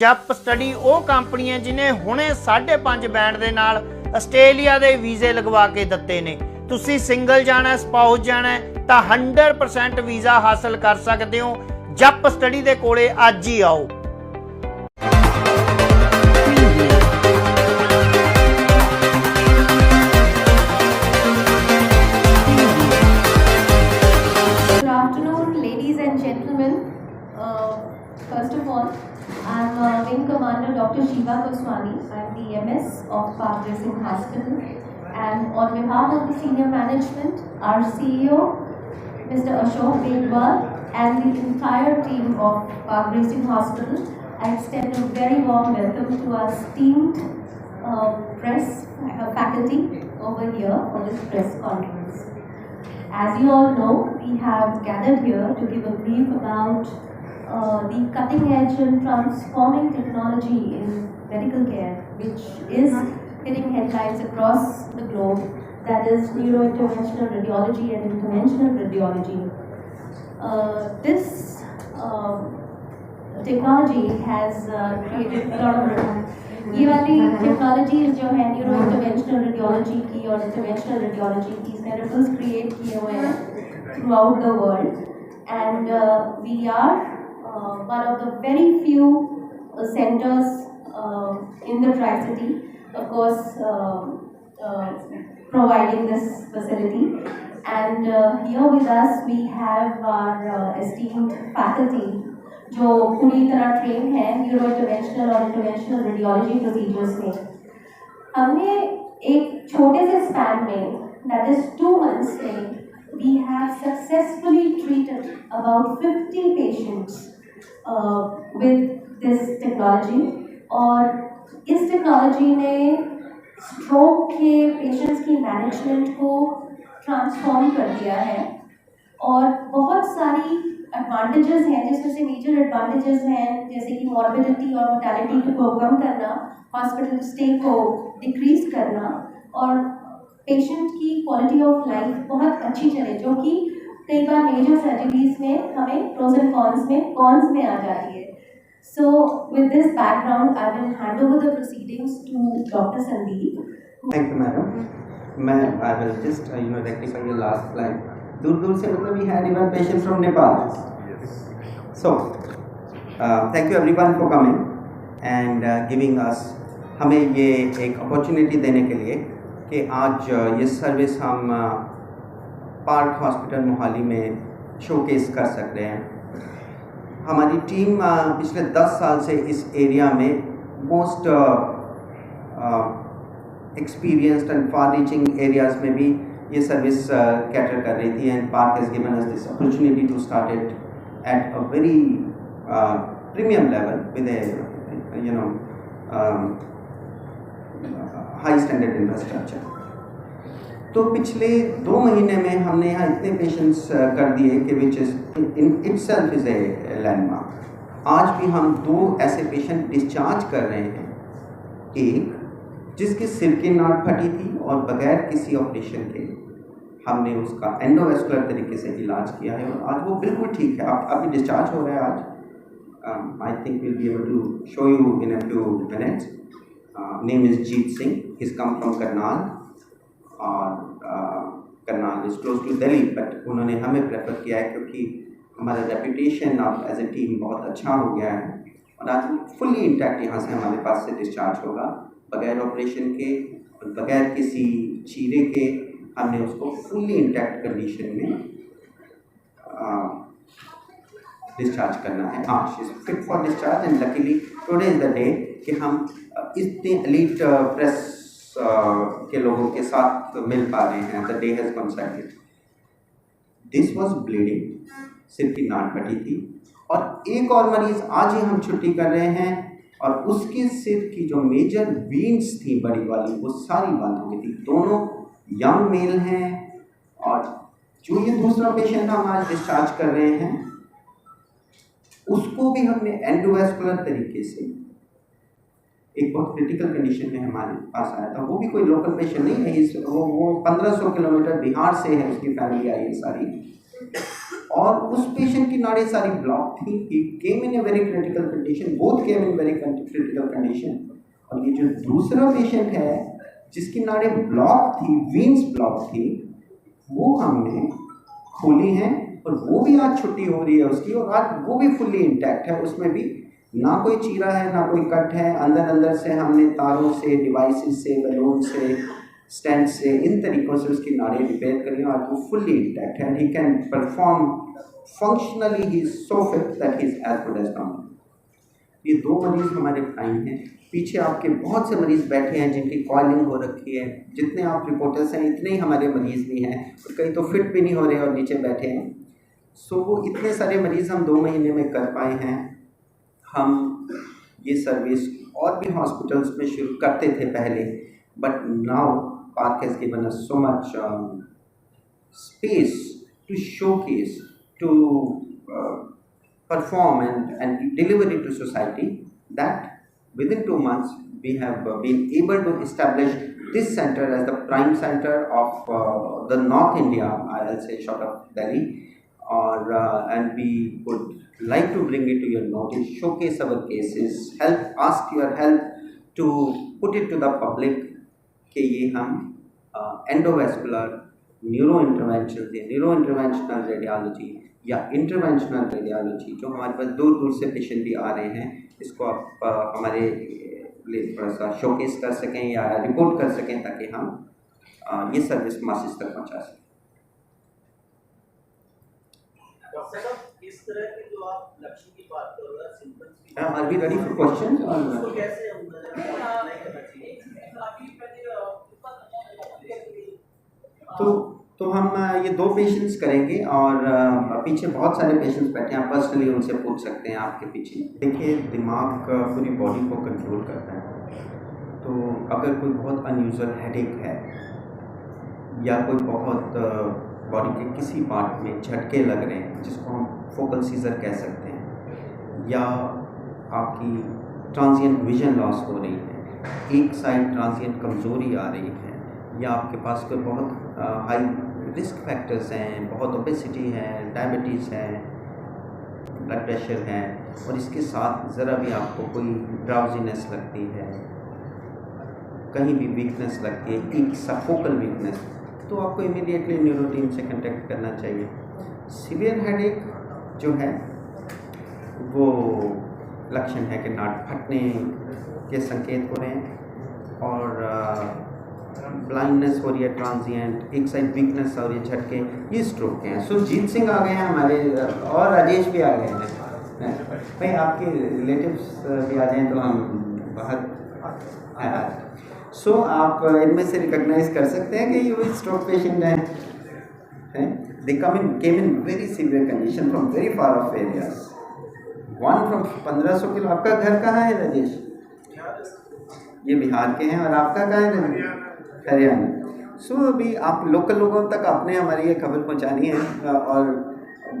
ਜਪ ਸਟੱਡੀ ਉਹ ਕੰਪਨੀ ਹੈ ਜਿਹਨੇ ਹੁਣੇ 5.5 ਬੈਂਡ ਦੇ ਨਾਲ ਆਸਟ੍ਰੇਲੀਆ ਦੇ ਵੀਜ਼ੇ ਲਗਵਾ ਕੇ ਦਿੱਤੇ ਨੇ। ਤੁਸੀਂ ਸਿੰਗਲ ਜਾਣਾ, ਸਪਾਊਸ ਜਾਣਾ ਤਾਂ 100% ਵੀਜ਼ਾ ਹਾਸਲ ਕਰ ਸਕਦੇ ਹੋ। ਜਪ ਸਟੱਡੀ ਦੇ ਕੋਲੇ ਅੱਜ ਹੀ ਆਓ। Good afternoon, ladies and gentlemen. First of all, I'm Wing Commander Dr. Shiva Goswami. I'm the MS of Park Racing Hospital. And on behalf of the senior management, our CEO, Mr. Ashok Bedwal, and the entire team of Park Racing Hospital, I extend a very warm welcome to our esteemed press faculty over here for this press conference. As you all know, we have gathered here to give a brief about the cutting edge and transforming technology in medical care, which is hitting headlines across the globe, that is neurointerventional radiology and interventional radiology. This technology has created a lot of ये वाली technologies जो है neuro interventional radiology की और interventional radiology की therapies create किए हुए हैं throughout the world and we are one of the very few centers in the Tri-City, of course, providing this facility. And here with us we have our esteemed faculty, जो पूरी तरह train है neuro interventional और interventional radiology procedures में। हमने एक छोटे से स्पैन में, that is 2 months में, we have successfully treated about 50 patients with this technology. और इस टेक्नोलॉजी ने स्ट्रोक के पेशेंट्स की मैनेजमेंट को ट्रांसफॉर्म कर दिया है और बहुत सारी एडवांटेजेस हैं, जिसमें से मेजर एडवांटेजेस हैं जैसे कि मॉर्बिडिटी और मोर्टेलिटी को कम करना, हॉस्पिटल स्टे को डिक्रीज करना और पेशेंट की क्वालिटी ऑफ लाइफ बहुत अच्छी चले, जो कि कई बार मेजर सर्जरीज में हमें प्रोज एंड कॉन्स में आ जाती है। So with this background, I will hand over the proceedings to Dr. Sandeep. Thank you, madam. I will just rectify your last line. दूर से मतलब we had even patients from Nepal. Yes. So thank you everyone for coming and giving us हमें ये एक opportunity देने के लिए कि आज ये सर्विस हम पार्क हॉस्पिटल मोहाली में शोकेस कर सकते हैं। हमारी टीम पिछले 10 साल से इस एरिया में most experienced and far reaching areas में भी ये सर्विस कैटर कर रही थी and Park has given us this opportunity to start it at a very premium level with a high standard infrastructure. तो पिछले 2 महीने में हमने यहाँ इतने पेशेंट्स कर दिए कि which is in itself is a landmark. आज भी हम 2 ऐसे पेशेंट डिस्चार्ज कर रहे हैं, एक जिसके सिर की नाड़ फटी थी और बगैर किसी ऑपरेशन के हमने उसका एंडोवेस्कुलर तरीके से इलाज किया है और आज वो बिल्कुल ठीक है। आप अभी डिस्चार्ज हो रहे हैं आज। I think will be able to show you in a few minutes. Name is Jeet Singh, is come from Karnal और Karnal is close to Delhi, but उन्होंने हमें प्रेफर किया है क्योंकि हमारा रेपुटेशन अब एज ए टीम बहुत अच्छा हो गया है और आज फुल्ली इंटैक्ट यहाँ से हमारे पास से डिस्चार्ज होगा बगैर ऑपरेशन के और बगैर किसी चीरे के। हमने उसको फुल्ली इंटैक्ट कंडीशन में डिस्चार्ज करना है। हाँ, she is fit for discharge and luckily today is the day कि हम इतने एलीट प्रेस के लोगों के साथ मिल पा रहे हैं। The day has considered. This was bleeding, सिर की नाड़ फटी थी और एक और मरीज़ आज ही हम छुट्टी कर रहे हैं और उसके सिर की जो मेजर वीन्स थी बड़ी वाली वो सारी बंद हो गई थी। दोनों यंग मेल हैं और जो ये दूसरा पेशेंट हम आज डिस्चार्ज कर रहे हैं उसको भी हमने एंडोवेस्कुलर तरीके से, एक बहुत क्रिटिकल कंडीशन में हमारे पास आया था, वो भी कोई लोकल पेशेंट नहीं है, वो 1500 किलोमीटर बिहार से है, उसकी फैमिली आई है सारी। और उस पेशेंट की नाड़ें सारी ब्लॉक थी. He came in a very critical condition, both came in very critical condition. और ये जो दूसरा पेशेंट है जिसकी नाड़ें ब्लॉक थी, वीन्स ब्लॉक थी, वो हमने खोली हैं और वो भी आज छुट्टी हो रही है उसकी, और आज वो भी फुल्ली इंटैक्ट है. उसमें भी ना कोई चीरा है, ना कोई कट है. अंदर से हमने तारों से, डिवाइसेस से, बलून से, स्टेंट से, इन तरीक़ों से उसकी नाड़ें रिपेयर करी. आज वो फुल्ली इंटैक्ट है. He can perform functionally, he is so fit that he is as good as normal. ये 2 मरीज़ हमारे टाइम हैं. पीछे आपके बहुत से मरीज़ बैठे हैं जिनकी कॉलिंग हो रखी है. जितने आप रिपोर्टर्स हैं इतने ही हमारे मरीज़ भी हैं, और कई तो फिट भी नहीं हो रहे और नीचे बैठे हैं. सो वो इतने सारे मरीज़ हम 2 महीने में कर पाए हैं. हम ये सर्विस और भी हॉस्पिटल्स में शुरू करते थे पहले, but now Park has given us so much space to showcase, to perform and deliver it to society, that within 2 months we have been able to establish this center as the prime center of the North India, I'll say, short of Delhi, and we would like to bring it to your notice, showcase our cases, ask your help to put it to the public कि ये हम endovascular neuro interventional radiology या interventional radiology, जो हमारे पास दूर से patient भी आ रहे हैं, इसको आप हमारे लिए थोड़ा सा शोकेस कर सकें या रिपोर्ट कर सकें, ताकि हम ये सर्विस मासेस तक पहुंचा सकें. इस तरह के जो आप लक्ष्य की बात कर रहे हैं, symptoms, are we ready for questions? और कैसे तो हम ये 2 पेशेंट्स करेंगे, और पीछे बहुत सारे पेशेंट्स बैठे हैं. आप पर्सनली उनसे पूछ सकते हैं आपके पीछे. देखिए, दिमाग पूरी बॉडी को कंट्रोल करता है. तो अगर कोई बहुत अनयूजुअल हेडेक है, या कोई बहुत बॉडी के किसी पार्ट में झटके लग रहे हैं, जिसको हम फोकल सीजर कह सकते हैं, या आपकी ट्रांजिएंट विजन लॉस हो रही है, एक साइड ट्रांजिएंट कमज़ोरी आ रही है, या आपके पास कोई बहुत हाई रिस्क फैक्टर्स हैं, बहुत ओबेसिटी है, डायबिटीज़ है, ब्लड प्रेशर है, और इसके साथ ज़रा भी आपको कोई ड्राउजीनेस लगती है, कहीं भी वीकनेस लगती है, एक सफोकल वीकनेस, तो आपको इमीडिएटली न्यूरो टीम से कांटेक्ट करना चाहिए. सीवियर हेडेक जो है वो लक्षण है कि नाड़ फटने के संकेत हो रहे हैं, और ब्लाइंडनेस हो रही है ट्रांजिएंट, एक साइड वीकनेस हो रही है, झटके, ये स्ट्रोक हैं. सुजीत सिंह आ गए हैं हमारे, और राजेश भी आ गए हैं. भाई आपके रिलेटिव्स भी आ जाएं तो हम बाहर. सो आप इनमें से रिकॉग्नाइज कर सकते हैं कि ये स्ट्रोक पेशेंट हैं. They came in very severe condition from very far of areas. One from 1500 kilo. आपका घर कहाँ है राजेश? ये बिहार के हैं. और आपका कहाँ है? हरियाणा. सो अभी आप लोकल लोगों तक आपने हमारी ये खबर पहुंचानी है, और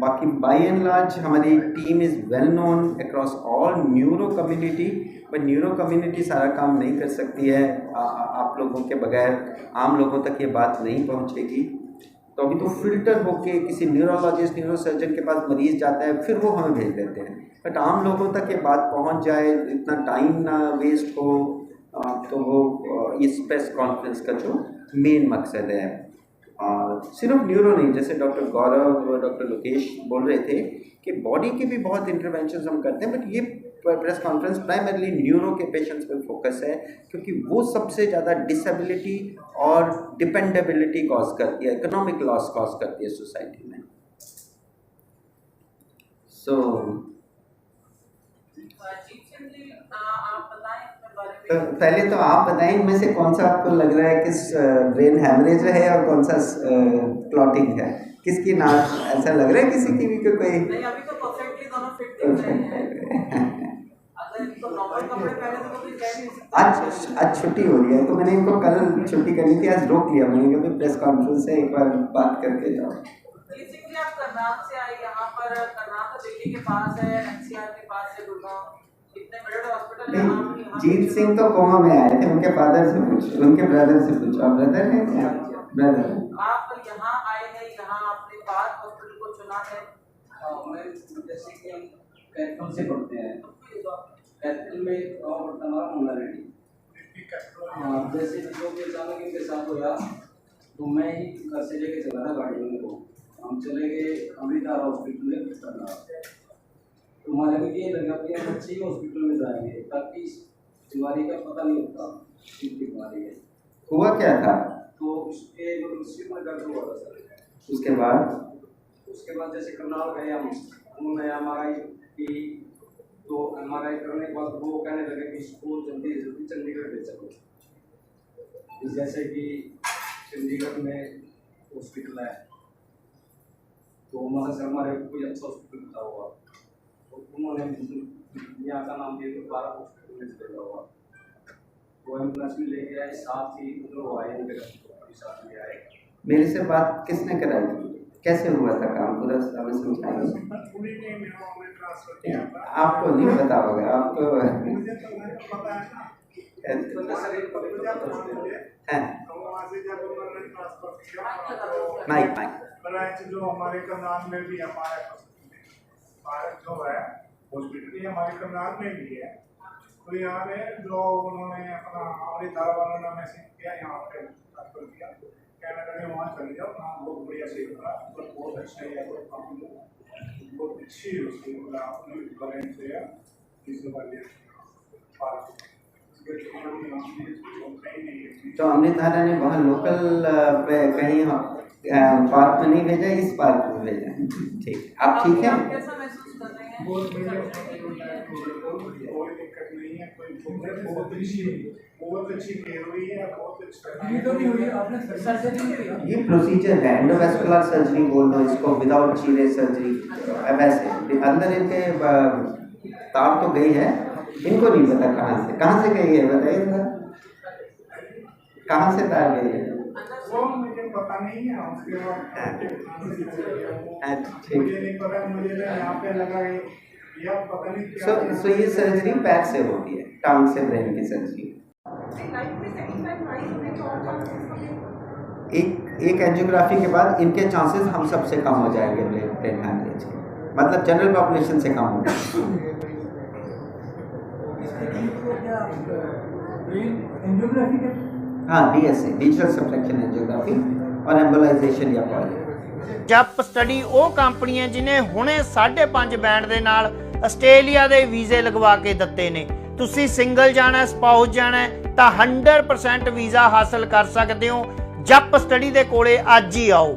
बाकी बाई एंड लार्ज हमारी team is well known across all neuro community. But neuro community सारा काम नहीं कर सकती है. आप लोगों के बगैर आम लोगों तक ये बात नहीं पहुंचेगी. तो अभी तो फिल्टर होके किसी न्यूरोलॉजिस्ट, न्यूरो सर्जन के पास मरीज़ जाता है, फिर वो हमें भेज देते हैं. बट आम लोगों तक ये बात पहुंच जाए, इतना टाइम ना वेस्ट हो, तो वो इस प्रेस कॉन्फ्रेंस का जो मेन मकसद है. और सिर्फ न्यूरो नहीं, जैसे डॉक्टर गौरव और डॉक्टर लोकेश बोल रहे थे कि बॉडी के भी बहुत इंटरवेंशन हम करते हैं, बट ये प्रेस कॉन्फ्रेंस प्राइमरली न्यूरो के पेशेंट्स पे फोकस है, क्योंकि वो सबसे ज़्यादा डिसेबिलिटी और डिपेंडेबिलिटी कॉज करती है, इकोनॉमिक लॉस कॉज करती है सोसाइटी में. सो पहले तो आप बताएं, इनमें से कौन सा आपको लग रहा है किस ब्रेन हैमरेज है और कौन सा क्लॉटिंग है, किसकी नाम ऐसा लग रहा है किसी की भी कोई? नहीं, अभी तो परफेक्टली दोनों फिट दिख रहे हैं. अगर तो नॉर्मल कपड़े पहने तो कोई कह नहीं सकता. आज छुट्टी हो रही है, तो मैंने इनको कल छुट्टी करनी थी, आज रोक लिया. मैंने कहा प्रेस कॉन्फ्रेंस से एक बार बात करके जाओ. आप करनाल से आए, यहाँ पर करनाल तो दिल्ली के पास है, एनसीआर के पास है, गुड़गांव. जीत सिंह तो कोमा में आए थे, उनके फादर से पूछो, उनके ब्रदर से पूछो. आप ब्रदर हैं क्या? ब्रदर. आप यहाँ आए हैं, यहाँ आपने पार्क हॉस्पिटल को चुना है, कैपिटल से पढ़ते हैं। कैपिटल में गाँव पड़ता हमारा मुंडा रेडी। हाँ, जैसे जो कि अचानक इनके साथ हुआ तो मैं ही घर से लेके चला था गाड़ी में को। हम चले गए अमृता हॉस्पिटल में करना। तो हमारे को ये लगा कि हम अच्छे ही हॉस्पिटल में जाएंगे ताकि इस बीमारी का पता नहीं होता किस बीमारी है। हुआ क्या था? तो उसके मतलब सिर में दर्द हुआ था सर। उसके बाद जैसे करनाल गए हम, उन्होंने एमआरआई की। तो एमआरआई करने के बाद वो कहने लगे कि इसको जल्दी जल्दी चंडीगढ़ ले चलो। जैसे कि चंडीगढ़ में हॉस्पिटल है तो हमारे से हमारे कोई अच्छा हॉस्पिटल बता हुआ तो उन्होंने यहाँ का नाम दिया तो 12 हॉस्पिटल में चले हुआ। वो एम्बुलेंस में लेके आए, साथ ही उधर आए, मेरे साथ ले आए। मेरे से बात किसने कराई थी? कैसे हुआ था काम? पूरा हमें समझाइए। आपको नहीं पता होगा, आपको माइक ब्रांच जो हमारे करनाल में भी हमारे भारत जो है हॉस्पिटल हमारे करनाल में भी है। तो यहाँ पे जो उन्होंने अपना हमारे दादा वालों ने मैसेज किया यहाँ पे ट्रांसफर किया, कहने लगे वहाँ चले जाओ, काम बहुत बढ़िया से होगा, बहुत अच्छा है, बहुत अच्छी है उसकी ब्रांच से है इससे वाले तो अमृतधारा ने वहाँ लोकल पे कहीं पार्क में नहीं भेजा, इस पार्क में भेजा। ठीक, आप ठीक हैं? कैसा महसूस कर रहे हैं? कोई दिक्कत नहीं है, बहुत अच्छी केयर हुई है, बहुत अच्छा। ये प्रोसीजर है, एंडोवेस्कुलर सर्जरी बोल दो इसको, विदाउट चीरे सर्जरी। वैसे अंदर इनके तार तो गई है, इनको नहीं पता कहाँ से गई है, बताइए जरा, कहाँ से तार गई है? वो मुझे पता नहीं है, उसके बाद मुझे नहीं पता, मुझे यहाँ पे लगा या पता नहीं क्या। सो ये सर्जरी पैर से होती है, टांग से ब्रेन की सर्जरी। एक एंजियोग्राफी के बाद इनके चांसेस हम सबसे कम हो जाएंगे ब्रेन हैमरेज के, मतलब जनरल पॉपुलेशन से कम हो जाएंगे। हाँ, DSA, डिजिटल सबट्रैक्शन एंजियोग्राफी और एम्बोलाइजेशन या कॉलिंग। ਜਪ ਸਟੱਡੀ ਉਹ ਕੰਪਨੀ ਹੈ ਜਿਹਨੇ ਹੁਣੇ 5.5 ਬੈਂਡ ਦੇ ਨਾਲ ਆਸਟ੍ਰੇਲੀਆ ਦੇ ਵੀਜ਼ੇ ਲਗਵਾ ਕੇ ਦਿੱਤੇ ਨੇ। ਤੁਸੀਂ ਸਿੰਗਲ ਜਾਣਾ, ਸਪਾਊਸ ਜਾਣਾ ਤਾਂ 100% ਵੀਜ਼ਾ ਹਾਸਲ ਕਰ ਸਕਦੇ ਹੋ। ਜਪ ਸਟੱਡੀ ਦੇ ਕੋਲੇ ਅੱਜ ਹੀ ਆਓ।